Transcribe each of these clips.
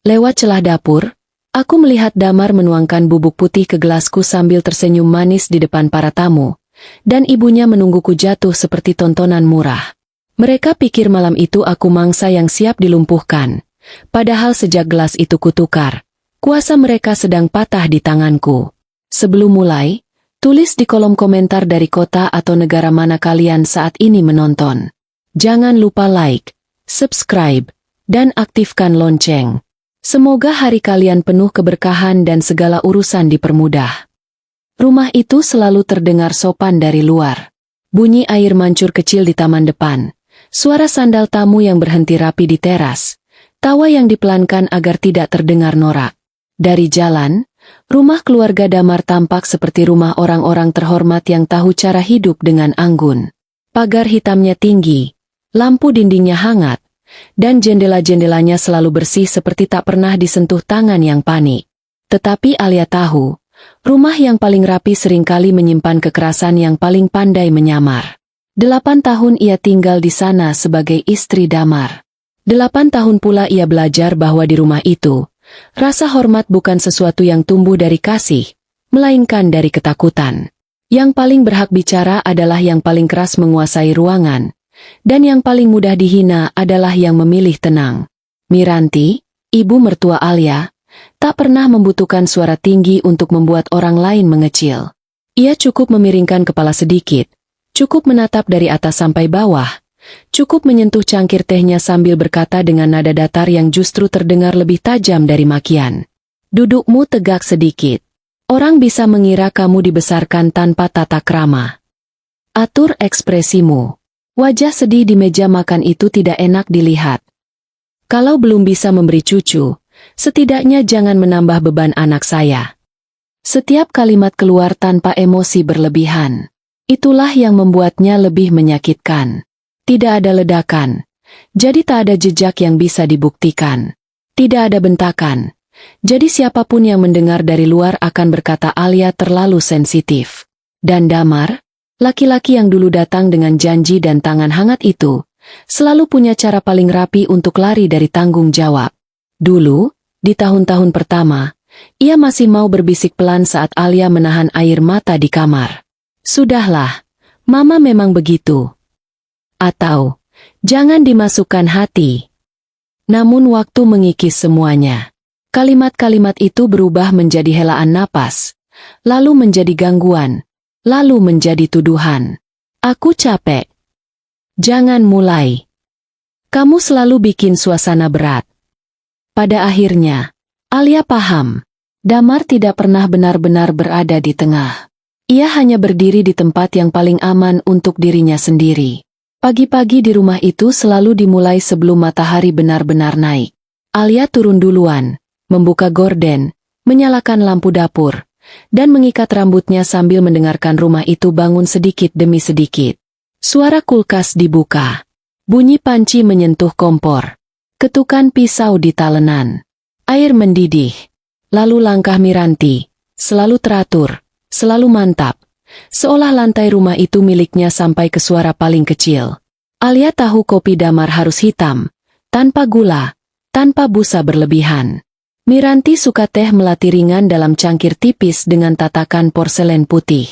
Lewat celah dapur, aku melihat Damar menuangkan bubuk putih ke gelasku sambil tersenyum manis di depan para tamu, dan ibunya menungguku jatuh seperti tontonan murah. Mereka pikir malam itu aku mangsa yang siap dilumpuhkan, padahal sejak gelas itu kutukar, kuasa mereka sedang patah di tanganku. Sebelum mulai, tulis di kolom komentar dari kota atau negara mana kalian saat ini menonton. Jangan lupa like, subscribe, dan aktifkan lonceng. Semoga hari kalian penuh keberkahan dan segala urusan dipermudah. Rumah itu selalu terdengar sopan dari luar. Bunyi air mancur kecil di taman depan, suara sandal tamu yang berhenti rapi di teras, tawa yang dipelankan agar tidak terdengar norak. Dari jalan, rumah keluarga Damar tampak seperti rumah orang-orang terhormat yang tahu cara hidup dengan anggun. Pagar hitamnya tinggi, lampu dindingnya hangat, dan jendela-jendelanya selalu bersih seperti tak pernah disentuh tangan yang panik. Tetapi Alia tahu, rumah yang paling rapi seringkali menyimpan kekerasan yang paling pandai menyamar. 8 tahun ia tinggal di sana sebagai istri Damar. 8 tahun pula ia belajar bahwa di rumah itu, rasa hormat bukan sesuatu yang tumbuh dari kasih, melainkan dari ketakutan. Yang paling berhak bicara adalah yang paling keras menguasai ruangan, dan yang paling mudah dihina adalah yang memilih tenang. Miranti, ibu mertua Alia, tak pernah membutuhkan suara tinggi untuk membuat orang lain mengecil. Ia cukup memiringkan kepala sedikit, cukup menatap dari atas sampai bawah, cukup menyentuh cangkir tehnya sambil berkata dengan nada datar yang justru terdengar lebih tajam dari makian. Dudukmu tegak sedikit. Orang bisa mengira kamu dibesarkan tanpa tata krama. Atur ekspresimu. Wajah sedih di meja makan itu tidak enak dilihat. Kalau belum bisa memberi cucu, setidaknya jangan menambah beban anak saya. Setiap kalimat keluar tanpa emosi berlebihan. Itulah yang membuatnya lebih menyakitkan. Tidak ada ledakan, jadi tak ada jejak yang bisa dibuktikan. Tidak ada bentakan, jadi siapapun yang mendengar dari luar akan berkata Alia terlalu sensitif. Dan Damar, laki-laki yang dulu datang dengan janji dan tangan hangat itu, selalu punya cara paling rapi untuk lari dari tanggung jawab. Dulu, di tahun-tahun pertama, ia masih mau berbisik pelan saat Alia menahan air mata di kamar. Sudahlah, Mama memang begitu. Atau, jangan dimasukkan hati. Namun waktu mengikis semuanya. Kalimat-kalimat itu berubah menjadi helaan napas, lalu menjadi gangguan, lalu menjadi tuduhan. Aku capek. Jangan mulai. Kamu selalu bikin suasana berat. Pada akhirnya, Alia paham. Damar tidak pernah benar-benar berada di tengah. Ia hanya berdiri di tempat yang paling aman untuk dirinya sendiri. Pagi-pagi di rumah itu selalu dimulai sebelum matahari benar-benar naik. Alia turun duluan, membuka gorden, menyalakan lampu dapur, dan mengikat rambutnya sambil mendengarkan rumah itu bangun sedikit demi sedikit. Suara kulkas dibuka. Bunyi panci menyentuh kompor. Ketukan pisau di talenan. Air mendidih. Lalu langkah Miranti, selalu teratur, selalu mantap. Seolah lantai rumah itu miliknya sampai ke suara paling kecil. Alia tahu kopi Damar harus hitam, tanpa gula, tanpa busa berlebihan. Miranti suka teh melati ringan dalam cangkir tipis dengan tatakan porselen putih.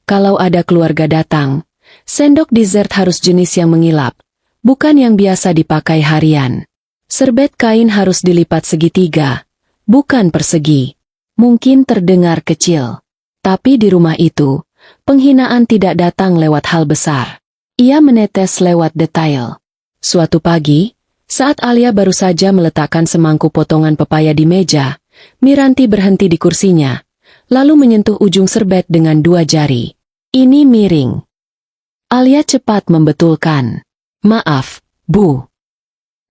Kalau ada keluarga datang, sendok dessert harus jenis yang mengilap, bukan yang biasa dipakai harian. Serbet kain harus dilipat segitiga, bukan persegi. Mungkin terdengar kecil, tapi di rumah itu, penghinaan tidak datang lewat hal besar. Ia menetes lewat detail. Suatu pagi, saat Alia baru saja meletakkan semangkuk potongan pepaya di meja, Miranti berhenti di kursinya, lalu menyentuh ujung serbet dengan 2 jari. Ini miring. Alia cepat membetulkan. Maaf, Bu.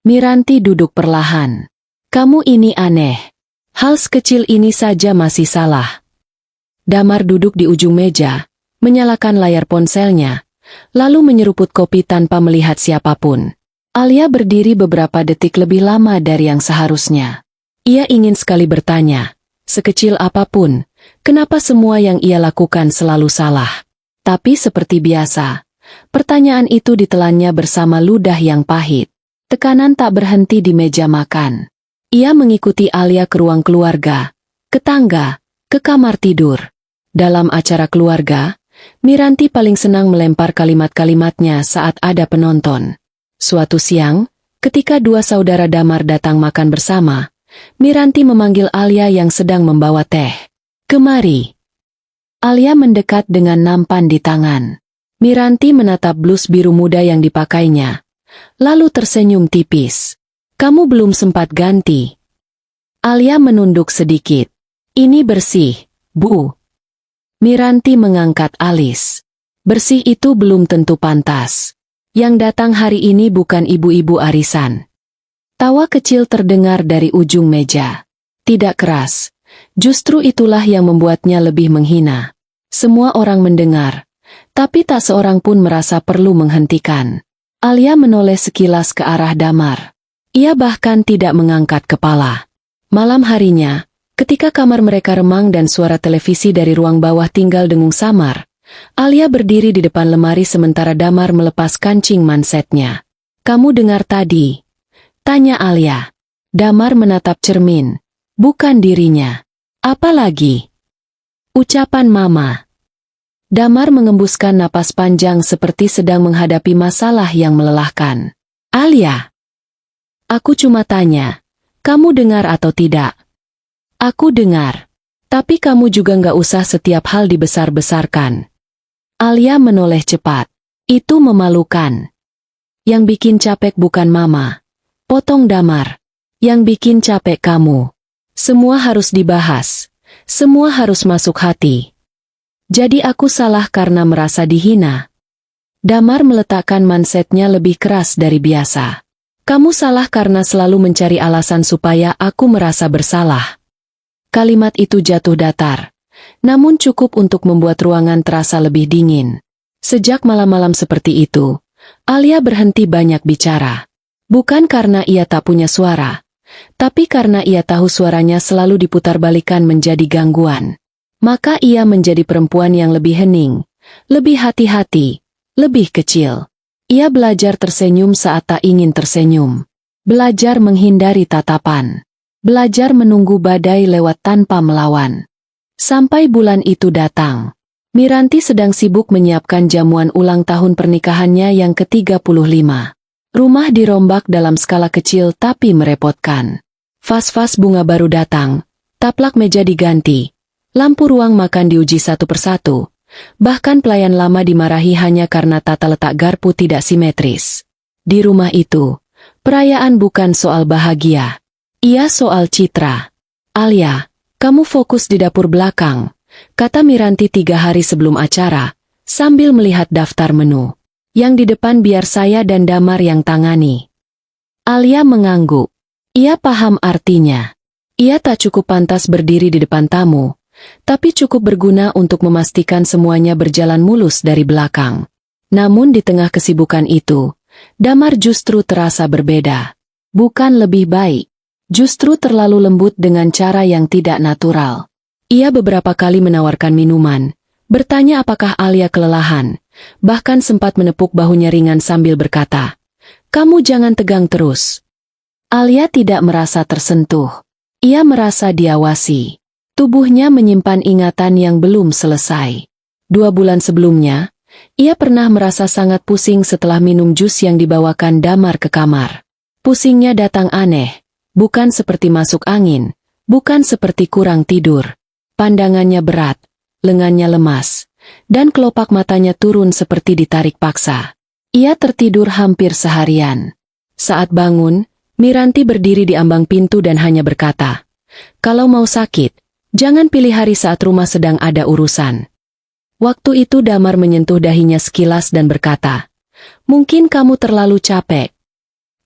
Miranti duduk perlahan. Kamu ini aneh. Hal sekecil ini saja masih salah. Damar duduk di ujung meja, menyalakan layar ponselnya, lalu menyeruput kopi tanpa melihat siapapun. Alia berdiri beberapa detik lebih lama dari yang seharusnya. Ia ingin sekali bertanya, sekecil apapun, kenapa semua yang ia lakukan selalu salah. Tapi seperti biasa, pertanyaan itu ditelannya bersama ludah yang pahit. Tekanan tak berhenti di meja makan. Ia mengikuti Alia ke ruang keluarga, ke tangga, ke kamar tidur. Dalam acara keluarga, Miranti paling senang melempar kalimat-kalimatnya saat ada penonton. Suatu siang, ketika dua saudara Damar datang makan bersama, Miranti memanggil Alia yang sedang membawa teh. "Kemari." Alia mendekat dengan nampan di tangan. Miranti menatap blus biru muda yang dipakainya, lalu tersenyum tipis. "Kamu belum sempat ganti." Alia menunduk sedikit. "Ini bersih, Bu." Miranti mengangkat alis. "Bersih itu belum tentu pantas. Yang datang hari ini bukan ibu-ibu arisan." Tawa kecil terdengar dari ujung meja. Tidak keras. Justru itulah yang membuatnya lebih menghina. Semua orang mendengar, tapi tak seorang pun merasa perlu menghentikan. Alia menoleh sekilas ke arah Damar. Ia bahkan tidak mengangkat kepala. Malam harinya, ketika kamar mereka remang dan suara televisi dari ruang bawah tinggal dengung samar, Alia berdiri di depan lemari sementara Damar melepas kancing mansetnya. "Kamu dengar tadi?" tanya Alia. Damar menatap cermin, bukan dirinya. "Apa lagi?" "Ucapan Mama." Damar mengembuskan napas panjang seperti sedang menghadapi masalah yang melelahkan. "Alia, aku cuma tanya, kamu dengar atau tidak?" "Aku dengar. Tapi kamu juga nggak usah setiap hal dibesar-besarkan." Alia menoleh cepat. "Itu memalukan." "Yang bikin capek bukan Mama," potong Damar. "Yang bikin capek kamu. Semua harus dibahas. Semua harus masuk hati. Jadi aku salah karena merasa dihina." Damar meletakkan mansetnya lebih keras dari biasa. "Kamu salah karena selalu mencari alasan supaya aku merasa bersalah." Kalimat itu jatuh datar, namun cukup untuk membuat ruangan terasa lebih dingin. Sejak malam-malam seperti itu, Alia berhenti banyak bicara. Bukan karena ia tak punya suara, tapi karena ia tahu suaranya selalu diputarbalikkan menjadi gangguan. Maka ia menjadi perempuan yang lebih hening, lebih hati-hati, lebih kecil. Ia belajar tersenyum saat tak ingin tersenyum. Belajar menghindari tatapan. Belajar menunggu badai lewat tanpa melawan. Sampai bulan itu datang. Miranti sedang sibuk menyiapkan jamuan ulang tahun pernikahannya yang ke-35. Rumah dirombak dalam skala kecil tapi merepotkan. Vas-vas bunga baru datang, taplak meja diganti, lampu ruang makan diuji satu persatu. Bahkan pelayan lama dimarahi hanya karena tata letak garpu tidak simetris. Di rumah itu, perayaan bukan soal bahagia. Ia soal citra. "Alia, kamu fokus di dapur belakang," kata Miranti 3 hari sebelum acara, sambil melihat daftar menu. "Yang di depan biar saya dan Damar yang tangani." Alia mengangguk. Ia paham artinya. Ia tak cukup pantas berdiri di depan tamu, tapi cukup berguna untuk memastikan semuanya berjalan mulus dari belakang. Namun di tengah kesibukan itu, Damar justru terasa berbeda. Bukan lebih baik. Justru terlalu lembut dengan cara yang tidak natural. Ia beberapa kali menawarkan minuman, bertanya apakah Alia kelelahan, bahkan sempat menepuk bahunya ringan sambil berkata, "Kamu jangan tegang terus." Alia tidak merasa tersentuh. Ia merasa diawasi. Tubuhnya menyimpan ingatan yang belum selesai. 2 bulan sebelumnya, ia pernah merasa sangat pusing setelah minum jus yang dibawakan Damar ke kamar. Pusingnya datang aneh. Bukan seperti masuk angin, bukan seperti kurang tidur. Pandangannya berat, lengannya lemas, dan kelopak matanya turun seperti ditarik paksa. Ia tertidur hampir seharian. Saat bangun, Miranti berdiri di ambang pintu dan hanya berkata, "Kalau mau sakit, jangan pilih hari saat rumah sedang ada urusan." Waktu itu Damar menyentuh dahinya sekilas dan berkata, "Mungkin kamu terlalu capek."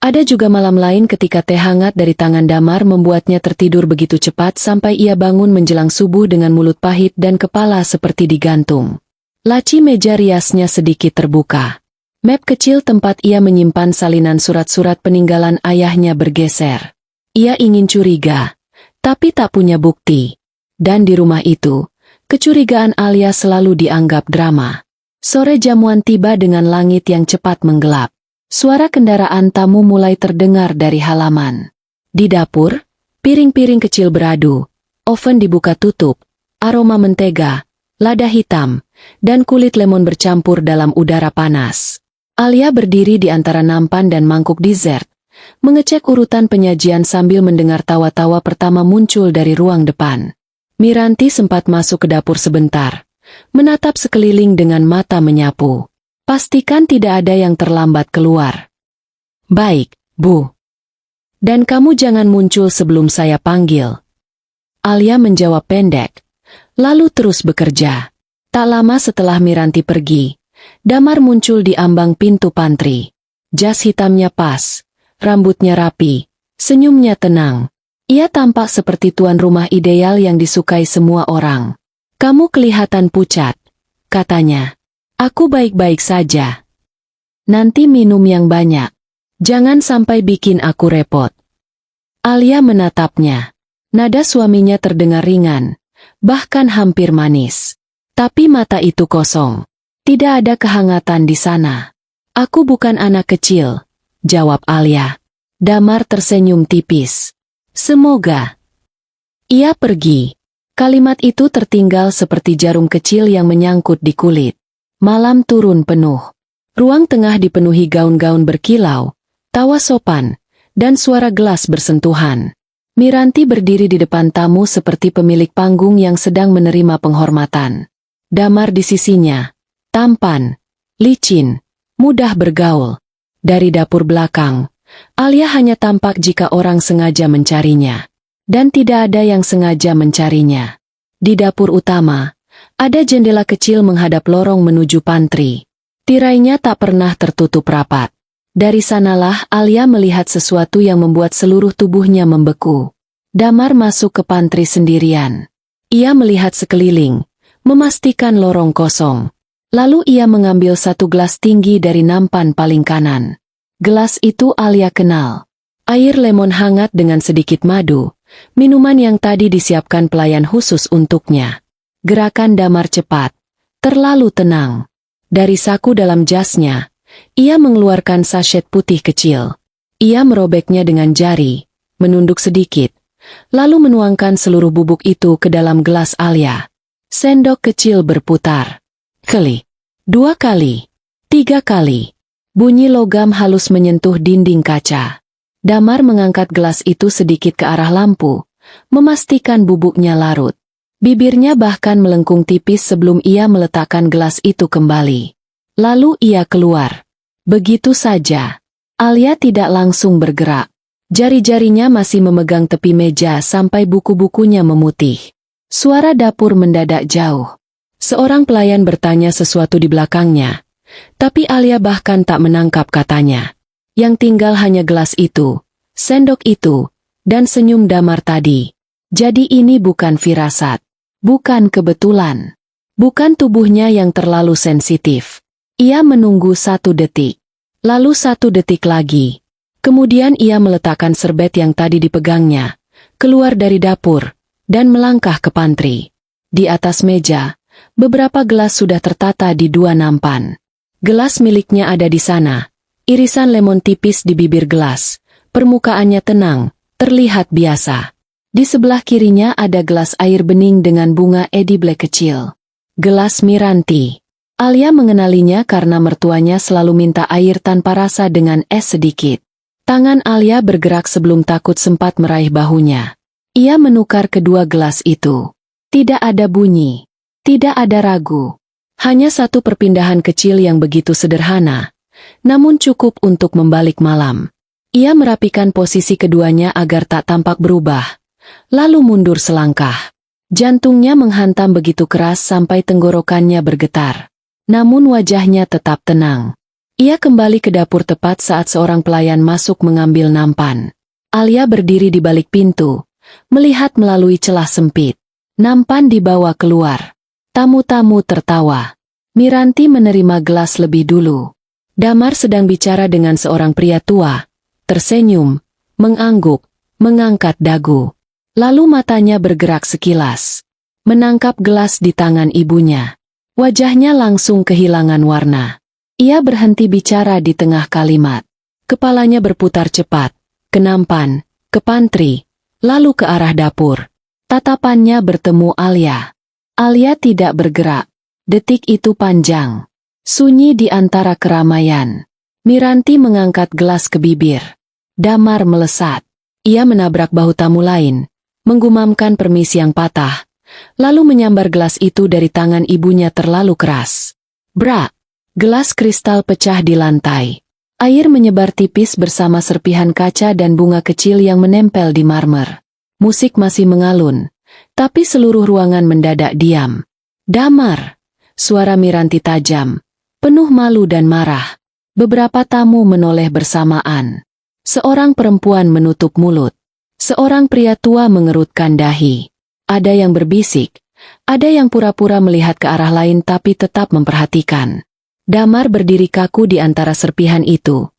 Ada juga malam lain ketika teh hangat dari tangan Damar membuatnya tertidur begitu cepat sampai ia bangun menjelang subuh dengan mulut pahit dan kepala seperti digantung. Laci meja riasnya sedikit terbuka. Map kecil tempat ia menyimpan salinan surat-surat peninggalan ayahnya bergeser. Ia ingin curiga, tapi tak punya bukti. Dan di rumah itu, kecurigaan Alia selalu dianggap drama. Sore jamuan tiba dengan langit yang cepat menggelap. Suara kendaraan tamu mulai terdengar dari halaman. Di dapur, Piring-piring kecil beradu, oven dibuka tutup, aroma mentega, lada hitam, dan kulit lemon bercampur dalam udara panas. Alia berdiri di antara nampan dan mangkuk dessert, mengecek urutan penyajian sambil mendengar tawa-tawa pertama muncul dari ruang depan. Miranti sempat masuk ke dapur sebentar, menatap sekeliling dengan mata menyapu. Pastikan tidak ada yang terlambat keluar. Baik, Bu. Dan kamu jangan muncul sebelum saya panggil. Alia menjawab pendek, lalu terus bekerja. Tak lama setelah Miranti pergi, Damar muncul di ambang pintu pantry. Jas hitamnya pas, rambutnya rapi, senyumnya tenang. Ia tampak seperti tuan rumah ideal yang disukai semua orang. Kamu kelihatan pucat, katanya. Aku baik-baik saja. Nanti minum yang banyak. Jangan sampai bikin aku repot. Alia menatapnya. Nada suaminya terdengar ringan, bahkan hampir manis. Tapi mata itu kosong. Tidak ada kehangatan di sana. Aku bukan anak kecil, jawab Alia. Damar tersenyum tipis. Semoga. Ia pergi. Kalimat itu tertinggal seperti jarum kecil yang menyangkut di kulit. Malam turun penuh. Ruang tengah dipenuhi gaun-gaun berkilau, tawa sopan, dan suara gelas bersentuhan. Miranti berdiri di depan tamu seperti pemilik panggung yang sedang menerima penghormatan. Damar di sisinya, tampan, licin, mudah bergaul. Dari dapur belakang, Alia hanya tampak jika orang sengaja mencarinya. Dan tidak ada yang sengaja mencarinya. Di dapur utama, ada jendela kecil menghadap lorong menuju pantry. Tirainya tak pernah tertutup rapat. Dari sanalah Alia melihat sesuatu yang membuat seluruh tubuhnya membeku. Damar masuk ke pantry sendirian. Ia melihat sekeliling, memastikan lorong kosong. Lalu ia mengambil satu gelas tinggi dari nampan paling kanan. Gelas itu Alia kenal. Air lemon hangat dengan sedikit madu, minuman yang tadi disiapkan pelayan khusus untuknya. Gerakan Damar cepat, terlalu tenang. Dari saku dalam jasnya, ia mengeluarkan sachet putih kecil. Ia merobeknya dengan jari, menunduk sedikit, lalu menuangkan seluruh bubuk itu ke dalam gelas Alia. Sendok kecil berputar. Kali, 2 kali, 3 kali. Bunyi logam halus menyentuh dinding kaca. Damar mengangkat gelas itu sedikit ke arah lampu, memastikan bubuknya larut. Bibirnya bahkan melengkung tipis sebelum ia meletakkan gelas itu kembali. Lalu ia keluar. Begitu saja. Alia tidak langsung bergerak. Jari-jarinya masih memegang tepi meja sampai buku-bukunya memutih. Suara dapur mendadak jauh. Seorang pelayan bertanya sesuatu di belakangnya. Tapi Alia bahkan tak menangkap katanya. Yang tinggal hanya gelas itu, sendok itu, dan senyum Damar tadi. Jadi ini bukan firasat. Bukan kebetulan. Bukan tubuhnya yang terlalu sensitif. Ia menunggu 1 detik. Lalu 1 detik lagi. Kemudian ia meletakkan serbet yang tadi dipegangnya, keluar dari dapur, dan melangkah ke pantry. Di atas meja, beberapa gelas sudah tertata di 2 nampan. Gelas miliknya ada di sana. Irisan lemon tipis di bibir gelas. Permukaannya tenang, terlihat biasa. Di sebelah kirinya ada gelas air bening dengan bunga Eddie Black kecil. Gelas Miranti. Alia mengenalinya karena mertuanya selalu minta air tanpa rasa dengan es sedikit. Tangan Alia bergerak sebelum takut sempat meraih bahunya. Ia menukar kedua gelas itu. Tidak ada bunyi. Tidak ada ragu. Hanya satu perpindahan kecil yang begitu sederhana, namun cukup untuk membalik malam. Ia merapikan posisi keduanya agar tak tampak berubah, lalu mundur selangkah. Jantungnya menghantam begitu keras sampai tenggorokannya bergetar. Namun wajahnya tetap tenang. Ia kembali ke dapur tepat saat seorang pelayan masuk mengambil nampan. Alia berdiri di balik pintu, melihat melalui celah sempit. Nampan dibawa keluar. Tamu-tamu tertawa. Miranti menerima gelas lebih dulu. Damar sedang bicara dengan seorang pria tua, tersenyum, mengangguk, mengangkat dagu. Lalu matanya bergerak sekilas, menangkap gelas di tangan ibunya. Wajahnya langsung kehilangan warna. Ia berhenti bicara di tengah kalimat. Kepalanya berputar cepat, ke nampan, ke pantry, lalu ke arah dapur. Tatapannya bertemu Alia. Alia tidak bergerak. Detik itu panjang. Sunyi di antara keramaian. Miranti mengangkat gelas ke bibir. Damar melesat. Ia menabrak bahu tamu lain, menggumamkan permisi yang patah, lalu menyambar gelas itu dari tangan ibunya terlalu keras. Brak! Gelas kristal pecah di lantai. Air menyebar tipis bersama serpihan kaca dan bunga kecil yang menempel di marmer. Musik masih mengalun, tapi seluruh ruangan mendadak diam. Damar! Suara Miranti tajam, penuh malu dan marah. Beberapa tamu menoleh bersamaan. Seorang perempuan menutup mulut. Seorang pria tua mengerutkan dahi. Ada yang berbisik, ada yang pura-pura melihat ke arah lain tapi tetap memperhatikan. Damar berdiri kaku di antara serpihan itu.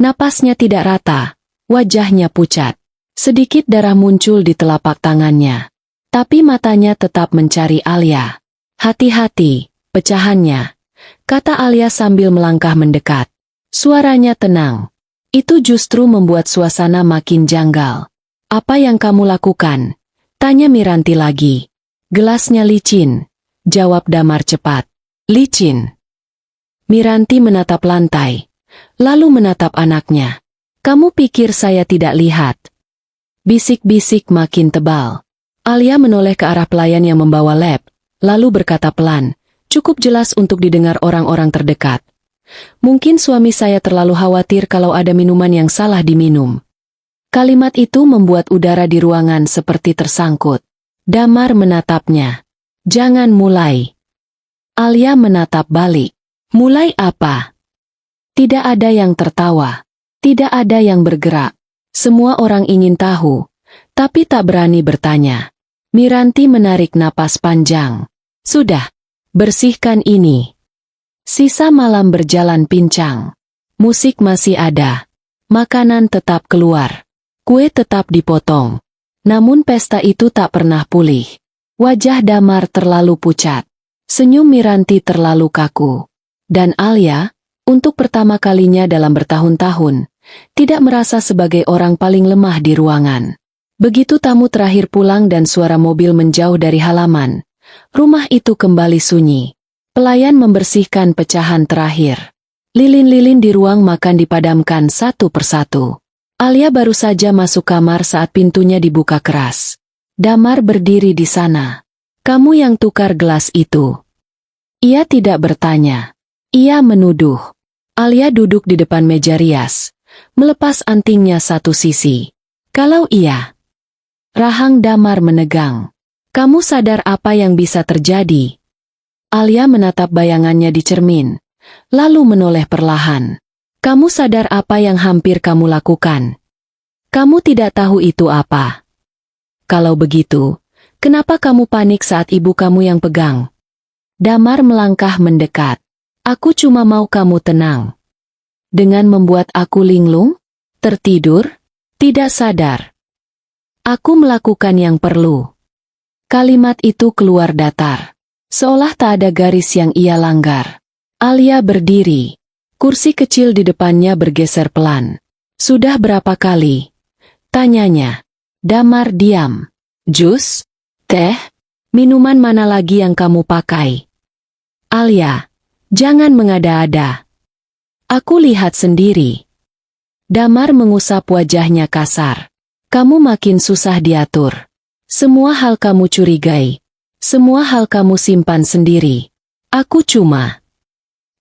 Napasnya tidak rata, wajahnya pucat. Sedikit darah muncul di telapak tangannya. Tapi matanya tetap mencari Alia. Hati-hati, pecahannya, kata Alia sambil melangkah mendekat. Suaranya tenang. Itu justru membuat suasana makin janggal. Apa yang kamu lakukan? Tanya Miranti lagi. Gelasnya licin, jawab Damar cepat. Licin. Miranti menatap lantai, lalu menatap anaknya. Kamu pikir saya tidak lihat? Bisik-bisik makin tebal. Alia menoleh ke arah pelayan yang membawa lap, lalu berkata pelan, cukup jelas untuk didengar orang-orang terdekat. Mungkin suami saya terlalu khawatir kalau ada minuman yang salah diminum. Kalimat itu membuat udara di ruangan seperti tersangkut. Damar menatapnya. Jangan mulai. Alia menatap balik. Mulai apa? Tidak ada yang tertawa. Tidak ada yang bergerak. Semua orang ingin tahu, tapi tak berani bertanya. Miranti menarik napas panjang. Sudah, bersihkan ini. Sisa malam berjalan pincang. Musik masih ada. Makanan tetap keluar. Kue tetap dipotong. Namun pesta itu tak pernah pulih. Wajah Damar terlalu pucat. Senyum Miranti terlalu kaku. Dan Alia, untuk pertama kalinya dalam bertahun-tahun, tidak merasa sebagai orang paling lemah di ruangan. Begitu tamu terakhir pulang dan suara mobil menjauh dari halaman, rumah itu kembali sunyi. Pelayan membersihkan pecahan terakhir. Lilin-lilin di ruang makan dipadamkan satu persatu. Alia baru saja masuk kamar saat pintunya dibuka keras. Damar berdiri di sana. Kamu yang tukar gelas itu. Ia tidak bertanya. Ia menuduh. Alia duduk di depan meja rias, melepas antingnya satu sisi. Kalau iya. Rahang Damar menegang. Kamu sadar apa yang bisa terjadi? Alia menatap bayangannya di cermin, lalu menoleh perlahan. Kamu sadar apa yang hampir kamu lakukan? Kamu tidak tahu itu apa? Kalau begitu, kenapa kamu panik saat ibu kamu yang pegang? Damar melangkah mendekat. Aku cuma mau kamu tenang. Dengan membuat aku linglung? Tertidur? Tidak sadar. Aku melakukan yang perlu. Kalimat itu keluar datar. Seolah tak ada garis yang ia langgar. Alia berdiri. Kursi kecil di depannya bergeser pelan. Sudah berapa kali? Tanyanya. Damar diam. Jus? Teh? Minuman mana lagi yang kamu pakai? Alia. Jangan mengada-ada. Aku lihat sendiri. Damar mengusap wajahnya kasar. Kamu makin susah diatur. Semua hal kamu curigai. Semua hal kamu simpan sendiri. Aku cuma.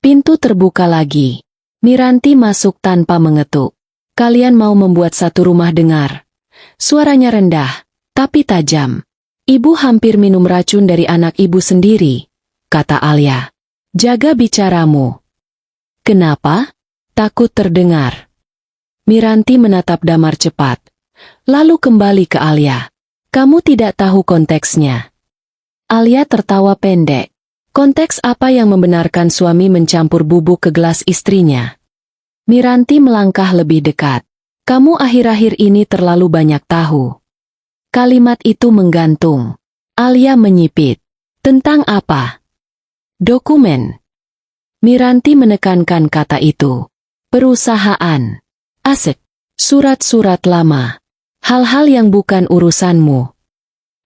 Pintu terbuka lagi. Miranti masuk tanpa mengetuk. Kalian mau membuat satu rumah dengar. Suaranya rendah, tapi tajam. Ibu hampir minum racun dari anak ibu sendiri, kata Alia. Jaga bicaramu. Kenapa? Takut terdengar. Miranti menatap Damar cepat. Lalu kembali ke Alia. Kamu tidak tahu konteksnya. Alia tertawa pendek. Konteks apa yang membenarkan suami mencampur bubuk ke gelas istrinya? Miranti melangkah lebih dekat. Kamu akhir-akhir ini terlalu banyak tahu. Kalimat itu menggantung. Alia menyipit. Tentang apa? Dokumen. Miranti menekankan kata itu. Perusahaan. Aset. Surat-surat lama. Hal-hal yang bukan urusanmu.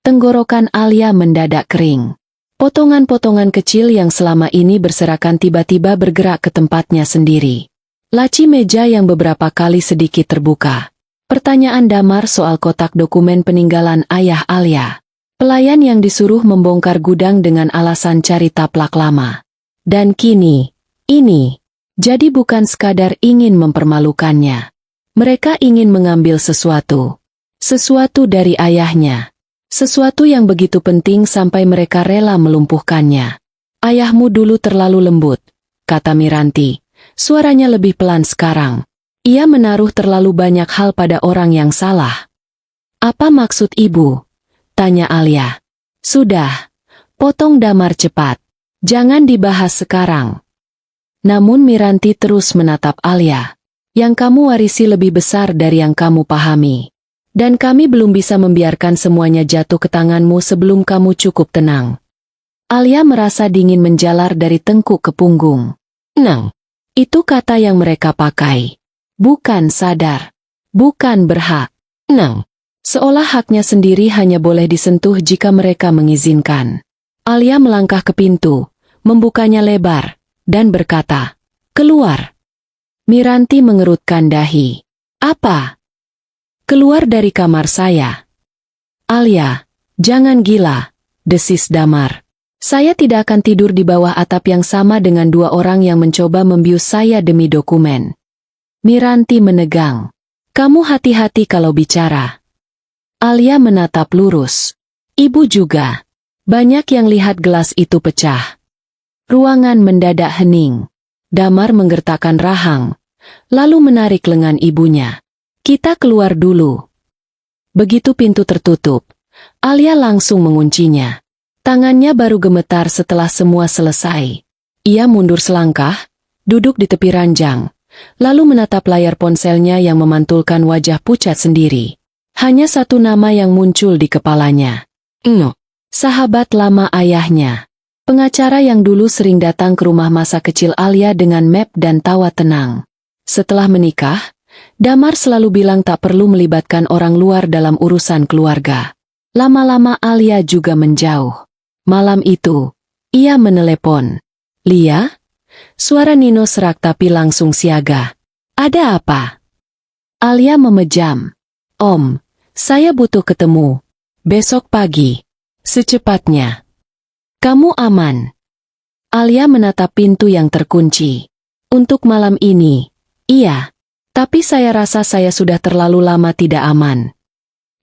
Tenggorokan Alia mendadak kering. Potongan-potongan kecil yang selama ini berserakan tiba-tiba bergerak ke tempatnya sendiri. Laci meja yang beberapa kali sedikit terbuka. Pertanyaan Damar soal kotak dokumen peninggalan ayah Alia. Pelayan yang disuruh membongkar gudang dengan alasan cari taplak lama. Dan kini, ini, jadi bukan sekadar ingin mempermalukannya. Mereka ingin mengambil sesuatu. Sesuatu dari ayahnya. Sesuatu yang begitu penting sampai mereka rela melumpuhkannya. Ayahmu dulu terlalu lembut, kata Miranti. Suaranya lebih pelan sekarang. Ia menaruh terlalu banyak hal pada orang yang salah. Apa maksud ibu? Tanya Alia. Sudah, potong Damar cepat. Jangan dibahas sekarang. Namun Miranti terus menatap Alia. Yang kamu warisi lebih besar dari yang kamu pahami. Dan kami belum bisa membiarkan semuanya jatuh ke tanganmu sebelum kamu cukup tenang. Alia merasa dingin menjalar dari tengkuk ke punggung. Nang. Itu kata yang mereka pakai. Bukan sadar. Bukan berhak. Nang. Seolah haknya sendiri hanya boleh disentuh jika mereka mengizinkan. Alia melangkah ke pintu, membukanya lebar, dan berkata, "Keluar." Miranti mengerutkan dahi. "Apa?" "Keluar dari kamar saya." "Alia, jangan gila," desis Damar. "Saya tidak akan tidur di bawah atap yang sama dengan dua orang yang mencoba membius saya demi dokumen." Miranti menegang. "Kamu hati-hati kalau bicara." Alia menatap lurus. Ibu juga. Banyak yang lihat gelas itu pecah. Ruangan mendadak hening. Damar menggertakkan rahang, lalu menarik lengan ibunya. "Kita keluar dulu." Begitu pintu tertutup, Alia langsung menguncinya. Tangannya baru gemetar setelah semua selesai. Ia mundur selangkah, duduk di tepi ranjang, lalu menatap layar ponselnya yang memantulkan wajah pucat sendiri. Hanya satu nama yang muncul di kepalanya. Eno, sahabat lama ayahnya. Pengacara yang dulu sering datang ke rumah masa kecil Alia dengan map dan tawa tenang. Setelah menikah, Damar selalu bilang tak perlu melibatkan orang luar dalam urusan keluarga. Lama-lama Alia juga menjauh. Malam itu, ia menelepon. "Lia?" Suara Nino serak tapi langsung siaga. "Ada apa?" Alia memejam. "Om, saya butuh ketemu. Besok pagi. Secepatnya." "Kamu aman?" Alia menatap pintu yang terkunci. "Untuk malam ini, iya. Tapi saya rasa saya sudah terlalu lama tidak aman."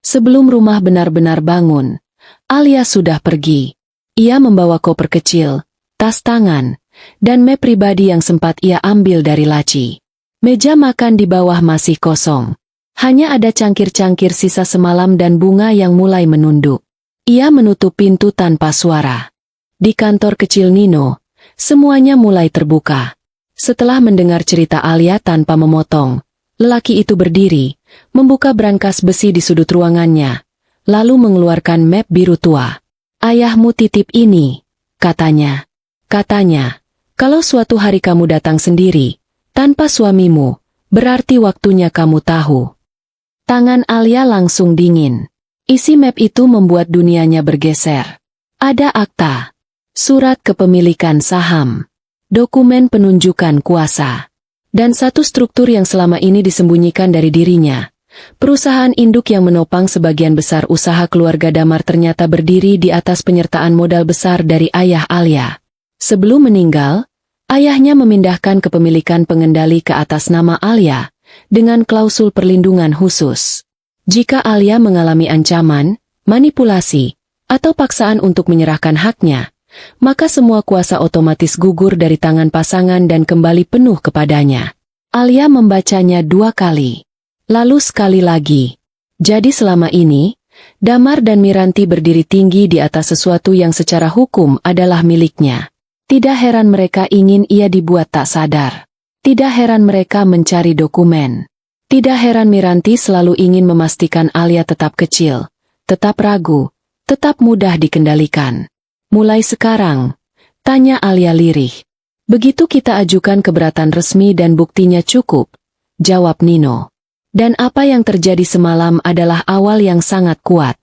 Sebelum rumah benar-benar bangun, Alia sudah pergi. Ia membawa koper kecil, tas tangan, dan map pribadi yang sempat ia ambil dari laci. Meja makan di bawah masih kosong. Hanya ada cangkir-cangkir sisa semalam dan bunga yang mulai menunduk. Ia menutup pintu tanpa suara. Di kantor kecil Nino, semuanya mulai terbuka. Setelah mendengar cerita Alia tanpa memotong, lelaki itu berdiri, membuka brankas besi di sudut ruangannya, lalu mengeluarkan map biru tua. "Ayahmu titip ini," katanya. "Katanya, kalau suatu hari kamu datang sendiri, tanpa suamimu, berarti waktunya kamu tahu." Tangan Alia langsung dingin. Isi map itu membuat dunianya bergeser. Ada akta, surat kepemilikan saham, dokumen penunjukan kuasa, dan satu struktur yang selama ini disembunyikan dari dirinya. Perusahaan induk yang menopang sebagian besar usaha keluarga Damar ternyata berdiri di atas penyertaan modal besar dari ayah Alia. Sebelum meninggal, ayahnya memindahkan kepemilikan pengendali ke atas nama Alia, dengan klausul perlindungan khusus. Jika Alia mengalami ancaman, manipulasi, atau paksaan untuk menyerahkan haknya, maka semua kuasa otomatis gugur dari tangan pasangan dan kembali penuh kepadanya. Alia membacanya 2 kali. Lalu sekali lagi. Jadi selama ini, Damar dan Miranti berdiri tinggi di atas sesuatu yang secara hukum adalah miliknya. Tidak heran mereka ingin ia dibuat tak sadar. Tidak heran mereka mencari dokumen. Tidak heran Miranti selalu ingin memastikan Alia tetap kecil, tetap ragu, tetap mudah dikendalikan. "Mulai sekarang," tanya Alia lirih. "Begitu kita ajukan keberatan resmi dan buktinya cukup," jawab Nino. Dan apa yang terjadi semalam adalah awal yang sangat kuat.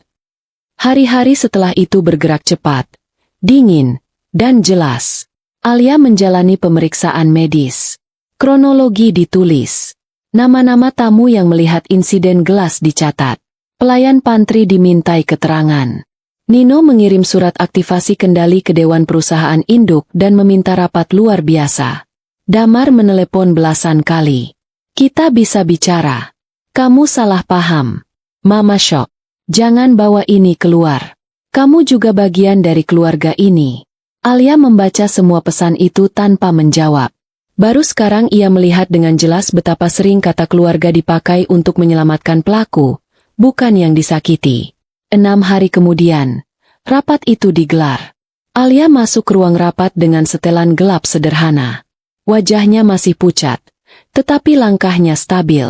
Hari-hari setelah itu bergerak cepat, dingin, dan jelas. Alia menjalani pemeriksaan medis. Kronologi ditulis. Nama-nama tamu yang melihat insiden gelas dicatat. Pelayan pantry dimintai keterangan. Nino mengirim surat aktivasi kendali ke Dewan Perusahaan Induk dan meminta rapat luar biasa. Damar menelepon belasan kali. Kita bisa bicara. Kamu salah paham. Mama shock. Jangan bawa ini keluar. Kamu juga bagian dari keluarga ini. Alia membaca semua pesan itu tanpa menjawab. Baru sekarang ia melihat dengan jelas betapa sering kata keluarga dipakai untuk menyelamatkan pelaku, bukan yang disakiti. 6 hari kemudian, rapat itu digelar. Alia masuk ke ruang rapat dengan setelan gelap sederhana. Wajahnya masih pucat, tetapi langkahnya stabil.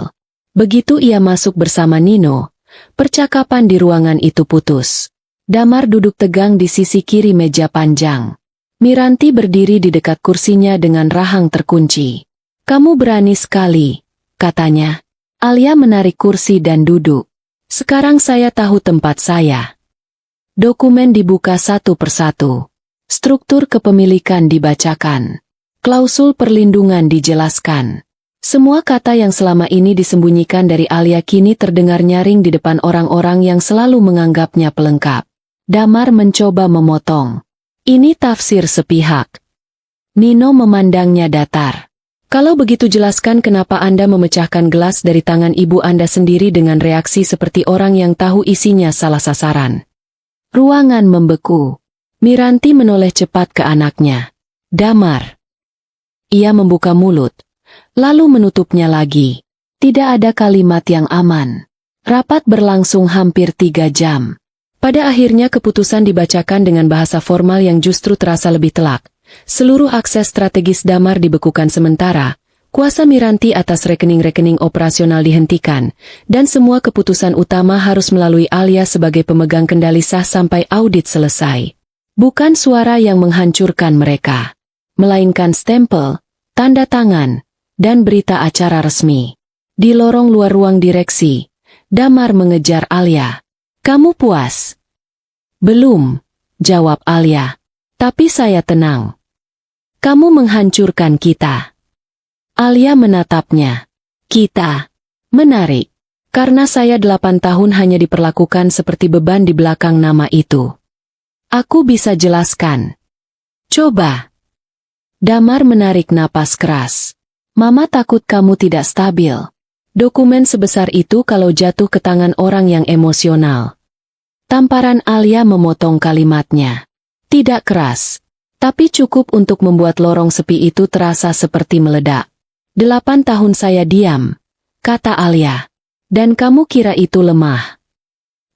Begitu ia masuk bersama Nino, percakapan di ruangan itu putus. Damar duduk tegang di sisi kiri meja panjang. Miranti berdiri di dekat kursinya dengan rahang terkunci. Kamu berani sekali, katanya. Alia menarik kursi dan duduk. Sekarang saya tahu tempat saya. Dokumen dibuka satu persatu. Struktur kepemilikan dibacakan. Klausul perlindungan dijelaskan. Semua kata yang selama ini disembunyikan dari Alia kini terdengar nyaring di depan orang-orang yang selalu menganggapnya pelengkap. Damar mencoba memotong. Ini tafsir sepihak. Nino memandangnya datar. Kalau begitu jelaskan kenapa Anda memecahkan gelas dari tangan ibu Anda sendiri dengan reaksi seperti orang yang tahu isinya salah sasaran. Ruangan membeku. Miranti menoleh cepat ke anaknya. Damar. Ia membuka mulut, lalu menutupnya lagi. Tidak ada kalimat yang aman. Rapat berlangsung hampir 3 jam. Pada akhirnya keputusan dibacakan dengan bahasa formal yang justru terasa lebih telak. Seluruh akses strategis Damar dibekukan sementara, kuasa Miranti atas rekening-rekening operasional dihentikan, dan semua keputusan utama harus melalui Alia sebagai pemegang kendali sah sampai audit selesai. Bukan suara yang menghancurkan mereka, melainkan stempel, tanda tangan, dan berita acara resmi. Di lorong luar ruang direksi, Damar mengejar Alia. Kamu puas? Belum, jawab Alia. Tapi saya tenang. Kamu menghancurkan kita. Alia menatapnya. Kita. Menarik. Karena saya 8 tahun hanya diperlakukan seperti beban di belakang nama itu. Aku bisa jelaskan. Coba. Damar menarik napas keras. Mama takut kamu tidak stabil. Dokumen sebesar itu kalau jatuh ke tangan orang yang emosional. Tamparan Alia memotong kalimatnya. Tidak keras, tapi cukup untuk membuat lorong sepi itu terasa seperti meledak. 8 tahun saya diam, kata Alia. Dan kamu kira itu lemah.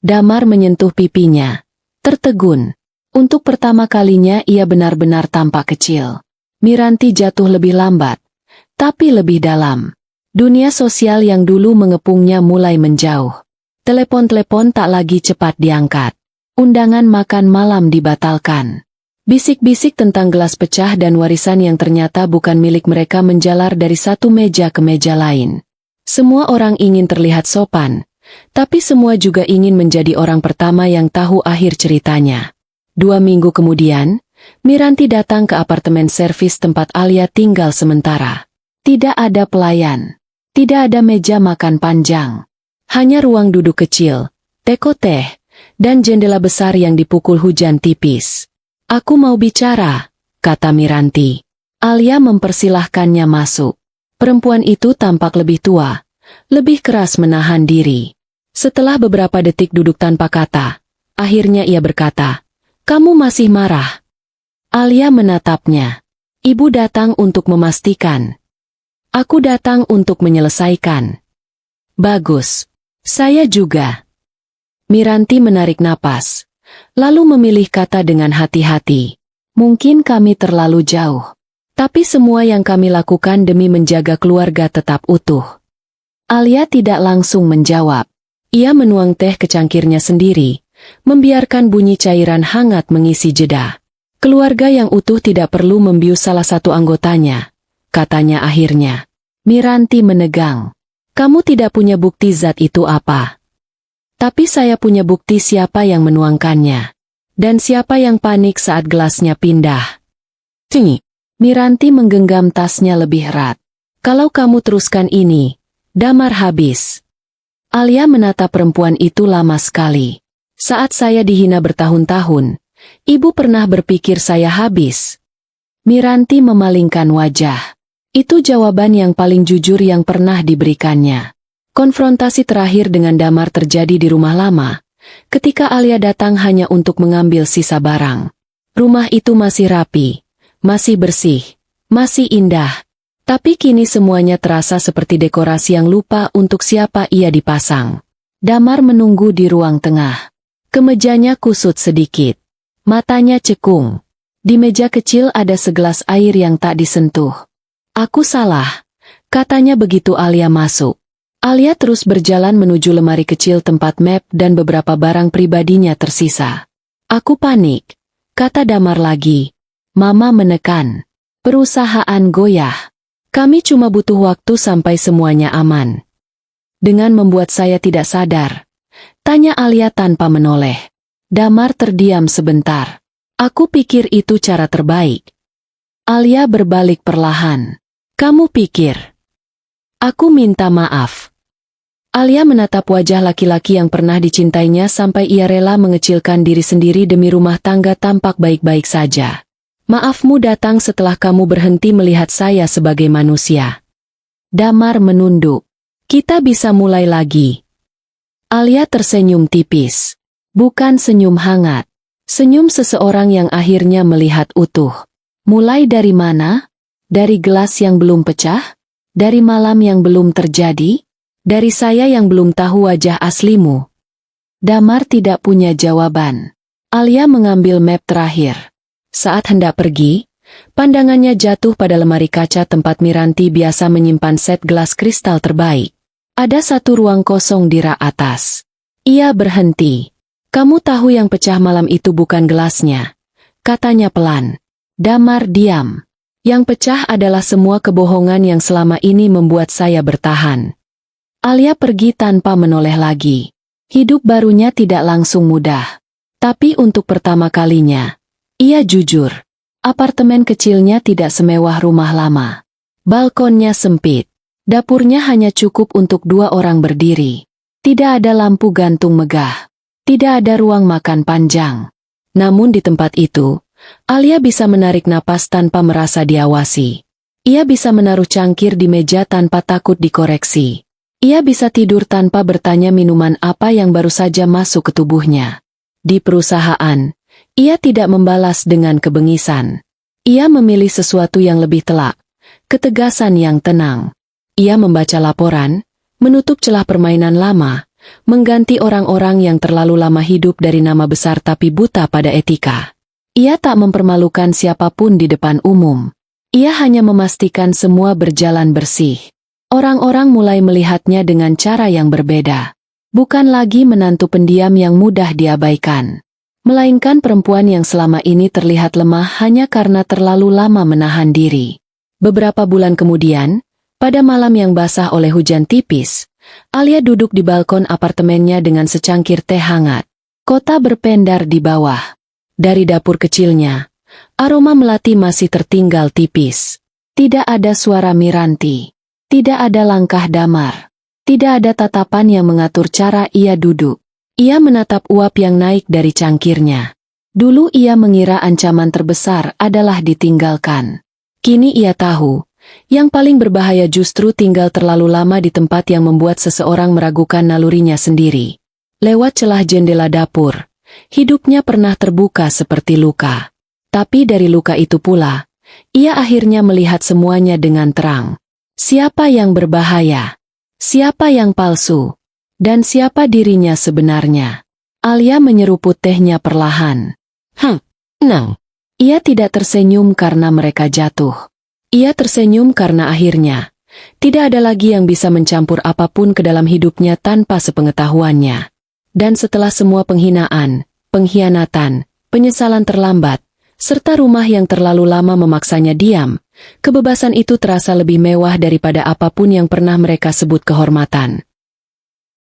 Damar menyentuh pipinya. Tertegun. Untuk pertama kalinya ia benar-benar tampak kecil. Miranti jatuh lebih lambat, tapi lebih dalam. Dunia sosial yang dulu mengepungnya mulai menjauh. Telepon-telepon tak lagi cepat diangkat. Undangan makan malam dibatalkan. Bisik-bisik tentang gelas pecah dan warisan yang ternyata bukan milik mereka menjalar dari satu meja ke meja lain. Semua orang ingin terlihat sopan, tapi semua juga ingin menjadi orang pertama yang tahu akhir ceritanya. 2 minggu kemudian, Miranti datang ke apartemen servis tempat Alia tinggal sementara. Tidak ada pelayan. Tidak ada meja makan panjang. Hanya ruang duduk kecil, teko teh, dan jendela besar yang dipukul hujan tipis. Aku mau bicara, kata Miranti. Alia mempersilahkannya masuk. Perempuan itu tampak lebih tua, lebih keras menahan diri. Setelah beberapa detik duduk tanpa kata, akhirnya ia berkata, "Kamu masih marah?" Alia menatapnya. Ibu datang untuk memastikan. Aku datang untuk menyelesaikan. Bagus. Saya juga. Miranti menarik napas, lalu memilih kata dengan hati-hati. Mungkin kami terlalu jauh. Tapi semua yang kami lakukan demi menjaga keluarga tetap utuh. Alia tidak langsung menjawab. Ia menuang teh ke cangkirnya sendiri, membiarkan bunyi cairan hangat mengisi jeda. Keluarga yang utuh tidak perlu membius salah satu anggotanya, katanya akhirnya. Miranti menegang. Kamu tidak punya bukti zat itu apa. Tapi saya punya bukti siapa yang menuangkannya. Dan siapa yang panik saat gelasnya pindah. Sini. Miranti menggenggam tasnya lebih erat. Kalau kamu teruskan ini, Damar habis. Alia menatap perempuan itu lama sekali. Saat saya dihina bertahun-tahun, ibu pernah berpikir saya habis. Miranti memalingkan wajah. Itu jawaban yang paling jujur yang pernah diberikannya. Konfrontasi terakhir dengan Damar terjadi di rumah lama, ketika Alia datang hanya untuk mengambil sisa barang. Rumah itu masih rapi, masih bersih, masih indah. Tapi kini semuanya terasa seperti dekorasi yang lupa untuk siapa ia dipasang. Damar menunggu di ruang tengah. Kemejanya kusut sedikit. Matanya cekung. Di meja kecil ada segelas air yang tak disentuh. Aku salah, katanya begitu Alia masuk. Alia terus berjalan menuju lemari kecil tempat map dan beberapa barang pribadinya tersisa. Aku panik, kata Damar lagi. Mama menekan. Perusahaan goyah. Kami cuma butuh waktu sampai semuanya aman. Dengan membuat saya tidak sadar, tanya Alia tanpa menoleh. Damar terdiam sebentar. Aku pikir itu cara terbaik. Alia berbalik perlahan. Kamu pikir aku minta maaf? Alia menatap wajah laki-laki yang pernah dicintainya sampai ia rela mengecilkan diri sendiri demi rumah tangga tampak baik-baik saja. Maafmu datang setelah kamu berhenti melihat saya sebagai manusia. Damar menunduk. Kita bisa mulai lagi. Alia tersenyum tipis. Bukan senyum hangat. Senyum seseorang yang akhirnya melihat utuh. Mulai dari mana? Dari gelas yang belum pecah? Dari malam yang belum terjadi? Dari saya yang belum tahu wajah aslimu? Damar tidak punya jawaban. Alia mengambil map terakhir. Saat hendak pergi, pandangannya jatuh pada lemari kaca tempat Miranti biasa menyimpan set gelas kristal terbaik. Ada satu ruang kosong di rak atas. Ia berhenti. Kamu tahu yang pecah malam itu bukan gelasnya, katanya pelan. Damar diam. Yang pecah adalah semua kebohongan yang selama ini membuat saya bertahan. Alia pergi tanpa menoleh lagi. Hidup barunya tidak langsung mudah. Tapi untuk pertama kalinya, ia jujur. Apartemen kecilnya tidak semewah rumah lama. Balkonnya sempit. Dapurnya hanya cukup untuk 2 orang berdiri. Tidak ada lampu gantung megah. Tidak ada ruang makan panjang. Namun di tempat itu, Alia bisa menarik napas tanpa merasa diawasi. Ia bisa menaruh cangkir di meja tanpa takut dikoreksi. Ia bisa tidur tanpa bertanya minuman apa yang baru saja masuk ke tubuhnya. Di perusahaan, ia tidak membalas dengan kebengisan. Ia memilih sesuatu yang lebih telak, ketegasan yang tenang. Ia membaca laporan, menutup celah permainan lama, mengganti orang-orang yang terlalu lama hidup dari nama besar tapi buta pada etika. Ia tak mempermalukan siapapun di depan umum. Ia hanya memastikan semua berjalan bersih. Orang-orang mulai melihatnya dengan cara yang berbeda. Bukan lagi menantu pendiam yang mudah diabaikan. Melainkan perempuan yang selama ini terlihat lemah hanya karena terlalu lama menahan diri. Beberapa bulan kemudian, pada malam yang basah oleh hujan tipis, Alia duduk di balkon apartemennya dengan secangkir teh hangat. Kota berpendar di bawah. Dari dapur kecilnya, aroma melati masih tertinggal tipis. Tidak ada suara Miranti. Tidak ada langkah Damar. Tidak ada tatapan yang mengatur cara ia duduk. Ia menatap uap yang naik dari cangkirnya. Dulu ia mengira ancaman terbesar adalah ditinggalkan. Kini ia tahu, yang paling berbahaya justru tinggal terlalu lama di tempat yang membuat seseorang meragukan nalurinya sendiri. Lewat celah jendela dapur, hidupnya pernah terbuka seperti luka. Tapi dari luka itu pula, ia akhirnya melihat semuanya dengan terang. Siapa yang berbahaya? Siapa yang palsu? Dan siapa dirinya sebenarnya? Alia menyeruput tehnya perlahan. Nang. Ia tidak tersenyum karena mereka jatuh. Ia tersenyum karena akhirnya, tidak ada lagi yang bisa mencampur apapun ke dalam hidupnya tanpa sepengetahuannya. Dan setelah semua penghinaan, pengkhianatan, penyesalan terlambat, serta rumah yang terlalu lama memaksanya diam, Kebebasan itu terasa lebih mewah daripada apapun yang pernah mereka sebut kehormatan.